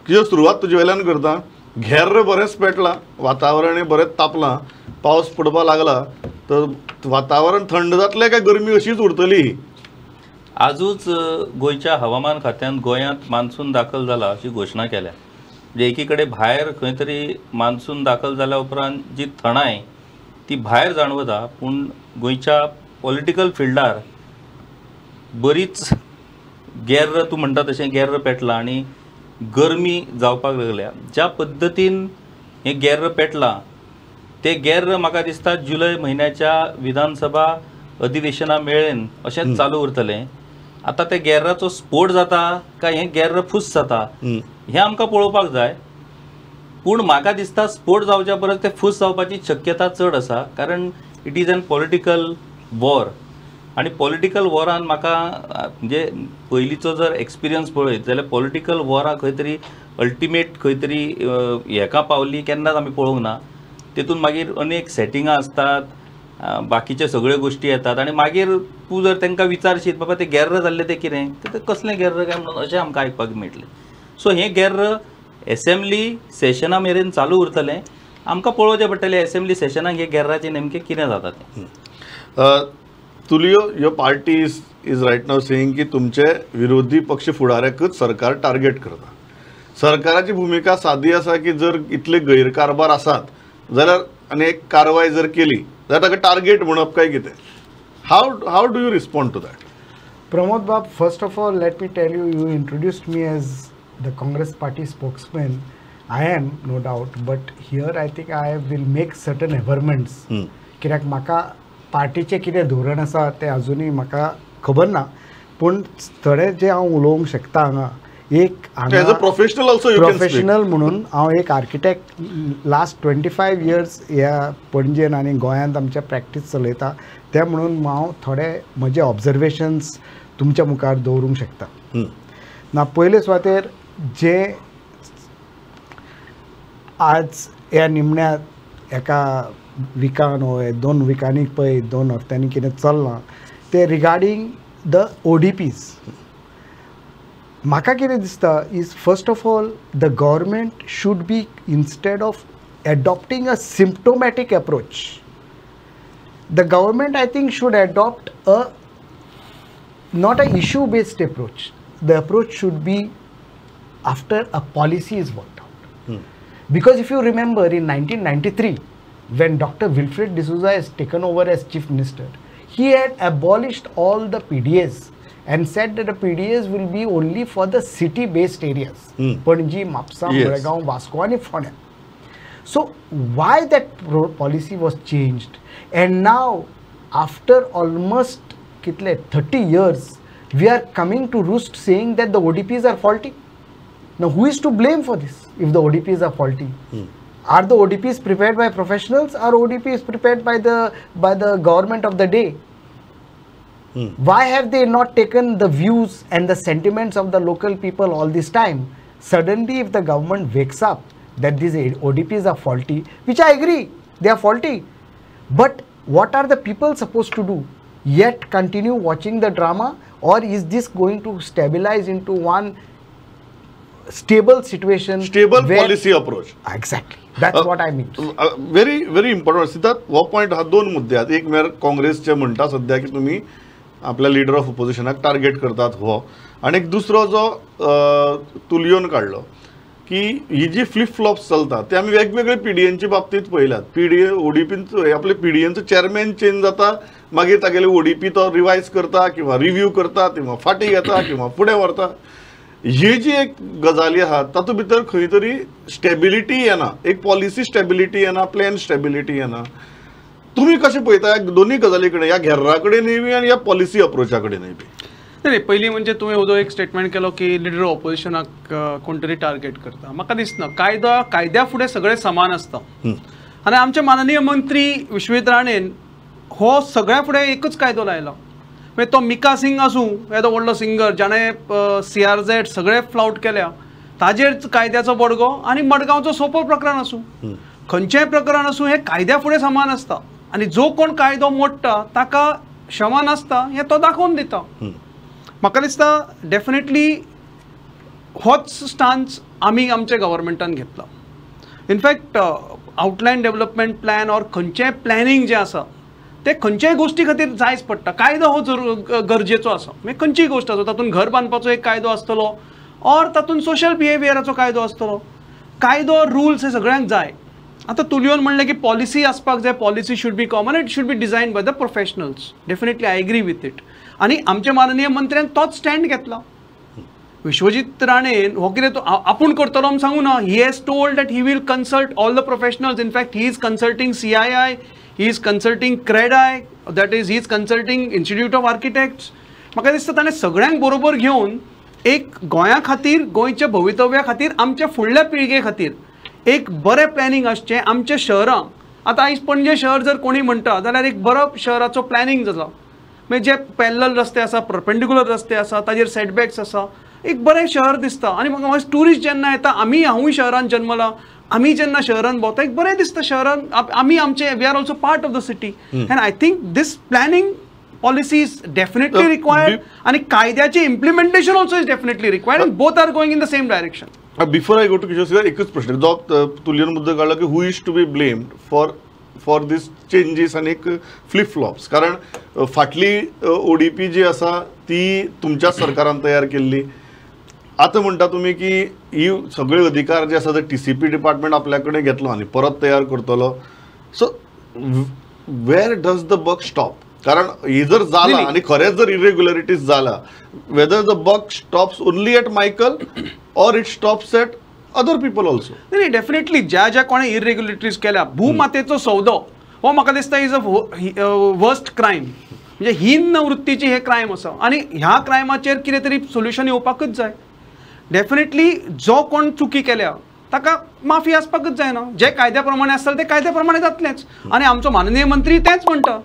तुझी सुरवात तुजे वयल्यान करता. घेर बरेंच पेटलां, वातावरणय बरेंच तापलां, पावस पडपाक लागला, तर वातावरण थंड जातलें काय गरमी अशीच उरतली? आजूच गोंयच्या हवामान खात्यान गोंयांत मान्सून दाखल जाला अशी घोशणा केल्या. म्हणजे एकीकडे भायर खंय तरी मान्सून दाखल जाल्या उपरांत जी थंडाय ती भायर जाणवता, पूण गोंयच्या पॉलिटिकल फिल्डार बरीच गेर्र, तूं म्हणटा तशें गेर्र पेटलां आनी गरमी जावपाक लागल्या. ज्या पद्दतीन हें गेर्र पेटलां ते गेर्र म्हाका दिसता जुलय म्हयन्याच्या विधानसभा अधिवेशना मेळेन अशेंच चालू उरतलें. आतां त्या गेर्राचो स्फोट जाता काय हें गेर्र फुस जाता हें आमकां पळोवपाक जाय. पूण म्हाका दिसता स्फोट जावच्या परस ते फुस जावपाची शक्यता चड आसा, कारण it is an political war. आनी पॉलिटिकल वॉरान म्हाका म्हणजे पयलींचो जर एक्सपिरियन्स पळयत जाल्यार पॉलिटिकल वॉरां खंय तरी अल्टिमेट खंय तरी हेका पावली केन्नाच आमी पळोवंक ना. तेतून मागीर अनेक सेटिंगां असतात, बाकीचे सगळ्यो गोश्टी येतात आनी मागीर तूं जर तांकां विचारशीत बाबा ते गेर्र जाल्ले ते कितें, ते कसलें गेर्र काय म्हणून अशें आमकां आयकपाक मेळटलें. सो हें गेर्र एसेंब्ली सेशना मेरेन चालू उरतलें. आमकां पळोवचें पडटलें एसेंब्ली सेशनाक हे गेर्राचें नेमकें कितें जाता तें. तुलियो यो party is right now saying की तुमचे विरोधी पक्ष फुडाऱ्याकच सरकार टार्गेट करता. सरकाराची भूमिका सादी आसा की जर इतले गैरकारभार आसात जाल्यार आनी एक कारवाय जर केली जाल्यार ताका टार्गेट म्हणप काय कितें? How do you respond to that? Pramod Bab, first of all, let me tell you, you introduced me as the Congress party spokesman. I am, no doubt, but here I think I will make certain averments. कित्याक म्हाका पार्टीचे कितें धोरण आसा तें अजुनूय म्हाका खबर ना, पूण थोडे जे हांव उलोवंक शकता हांगा एक प्रोफेशनल म्हणून हांव एक आर्किटेक्ट लास्ट 25 years ह्या पणजेन आनी गोंयांत आमच्या प्रॅक्टीस चलयता, ते म्हणून हांव थोडे म्हजे ऑब्जर्वेशन्स तुमच्या मुखार दवरूंक शकता. ना पयले सुवातेर जे आज ह्या निमण्या एका विकान वो 2 विकांनी पळय 2 हफ्त्यांनी कितें चल्लां ते रिगार्डींग द ODPs. म्हाका कितें दिसता is first of all the government should be instead of adopting a symptomatic approach, the government I think should adopt not a issue based approach. The approach should be after a policy is worked out. Because if you remember in 1993 when Dr. Wilfred D'Souza has taken over as chief minister, he had abolished all the PDAs and said that the PDAs will be only for the city based areas, Panji, Mapsa, Goregaon, Vasco and Phone. So why that policy was changed, and now after almost 30 years we are coming to roost saying that the ODPs are faulty. Now who is to blame for this if the ODPs are faulty? Are the ODPs prepared by professionals or ODPs prepared by the government of the day? Why have they not taken the views and the sentiments of the local people all this time? Suddenly if the government wakes up that these ODPs are faulty, which I agree, they are faulty, but what are the people supposed to do? Yet continue watching the drama, or is this going to stabilize into one stable situation? Stable policy approach. Exactly. That's what I mean. Very, very important. Siddharth, वो point हा 2 मुद्दे आहेत. एक मेर काँग्रेसचे म्हणटा सध्या की तुम्ही आपल्या लीडर ऑफ ऑपोजिशनाक टार्गेट करतात हो, आणि एक दुसरो जो तुलियोन काढलो की ही जी फ्लिप फ्लॉप्स चलतात ते आम्ही वेगवेगळे पीडीएनच्या बाबतीत पळयल्यात. पीडीए ओडीपींचो आपले पीडीएनचो चेअरमॅन चेंज जाता, मागीर तागेले ओडीपी तो रिवायज करता किंवा रिव्यू करता किंवा फाटी घेता किंवा फुडें व्हरता. ही जी एक गजाली आहा तातूंत भितर खंय तरी स्टेबिलिटी येना, एक पॉलिसी स्टेबिलिटी येना, प्लॅन स्टेबिलिटी येना. तुम्ही कशें पळयता दोन्ही गजाली कडेन, ह्या घेर्रा कडेनय बी आनी ह्या पॉलिसी अप्रोचा कडेनय बी? नाही, पहिली म्हणजे तुम्ही उदो एक स्टेटमेंट केलो की लिडर ऑपोजिशनाक कोण तरी टार्गेट करता. म्हाका दिसना कायद्या फुडें सगळे समान आसता, आनी आमचे माननीय मंत्री विश्वजीत राणेन हो सगळ्या फुडें एकच कायदो लायला. मागीर तो मिका सिंग आसूं येदो व्हडलो सिंगर जाणें CRZ सगळे फ्लाउट केल्या, ताजेर कायद्याचो बडगो, आनी मडगांवचो सोपो प्रकरण आसूं, खंयचेंय प्रकरण आसूं, हें कायद्या फुडें समान आसता. आनी जो कोण कायदो मोडटा ताका क्षमा नासता हें तो दाखोवन दिता. म्हाका दिसता डेफिनेटली होच स्टान्स आमी आमच्या गव्हर्मेंटान घेतला. इनफॅक्ट आउटलायन डेव्हलपमेंट प्लॅन ऑर खंयचेंय प्लॅनिंग जें आसा ते खंयच्याय गोष्टी खातीर जायच पडटा. कायदो हो गरजेचो आसा. म्हणजे खंयचीय गोष्ट आसा, तातूंत घर बांदपाचो एक कायदो आसतलो ऑर तातूंत सोशल बिहेवियराचो कायदो आसतलो. कायदो रुल्स हे सगळ्यांक जाय. आता तुलयोन म्हणलें की पॉलिसी आसपाक जाय, policy should be common, it should be design by the professionals. Definitely I agree with it. आनी आमच्या माननीय मंत्र्यान तोच स्टँड घेतला. विश्वजीत राणेन हो कितें तो आपूण करतलो म्हूण सांगू ना. He has told that he will consult all the professionals. In fact he is consulting CII, he is consulting CREDAI, that is he is consulting institute of architects. म्हाका दिसता ताणें सगळ्यांक बरोबर घेवन एक गोंया खातीर, गोंयच्या भवितव्या खातीर, आमच्या फुडल्या पिळगे खातीर एक बरें प्लॅनिंग आसचें. आमच्या शहरांक आतां आयज पणजे शहर जर कोणी म्हणटा जाल्यार एक बरो शहराचो प्लॅनिंग जाता. म्हणजे जे पॅरलल रस्ते आसा, परपेंडिक्युलर रस्ते आसा, ताजेर सेटबॅक्स आसा, एक बरें शहर दिसता. आनी म्हाका टुरिस्ट जेन्ना येता, हांवूय शहरान जन्मला, आमी जेन्ना शहरान भोंवता एक बरें दिसता. शहरान आमी आमचे we are also part of the city. And I think this planning policy is definitely required आणि कायद्याचे implementation also is definitely required. And both are going in the same direction. Before I go to Kishore sir, एकच प्रश्न जो तुलयोन मुद्दो काढला की who is to be blamed for these changes आणि एक फ्लिप फ्लॉप्स. कारण फाटली ODP जी आसा ती तुमच्या सरकारान तयार केल्ली. आता म्हणटा तुम्ही की ही सगळे अधिकार जे आसा ते TCP डिपार्टमेंट आपल्या कडेन घेतलो आणि परत तयार करतलो. So where does the buck stop? कारण हे जर झाला आणि खरेच जर इरेग्युलरिटीज झाला, whether the buck stops only at Michael or it stops at other people also? नाही, डेफिनेटली ज्या ज्या कोणी इरेग्युलरिटीज केल्या, भूमातेचो सौदो हो म्हाका दिसता इज अ वर्स्ट क्रायम. म्हणजे हीन वृत्तीची हे क्रायम आसा आणि ह्या क्रायमाचेर कितें तरी सोल्युशन येवपाकच जाय. डेफिनेटली जो कोण चुकी केल्या ताका माफी आसपाकच जायना. जे कायद्या प्रमाणे आसतलें ते कायद्या प्रमाणे जातलेंच. आणि आमचो माननीय मंत्री तेच म्हणटा.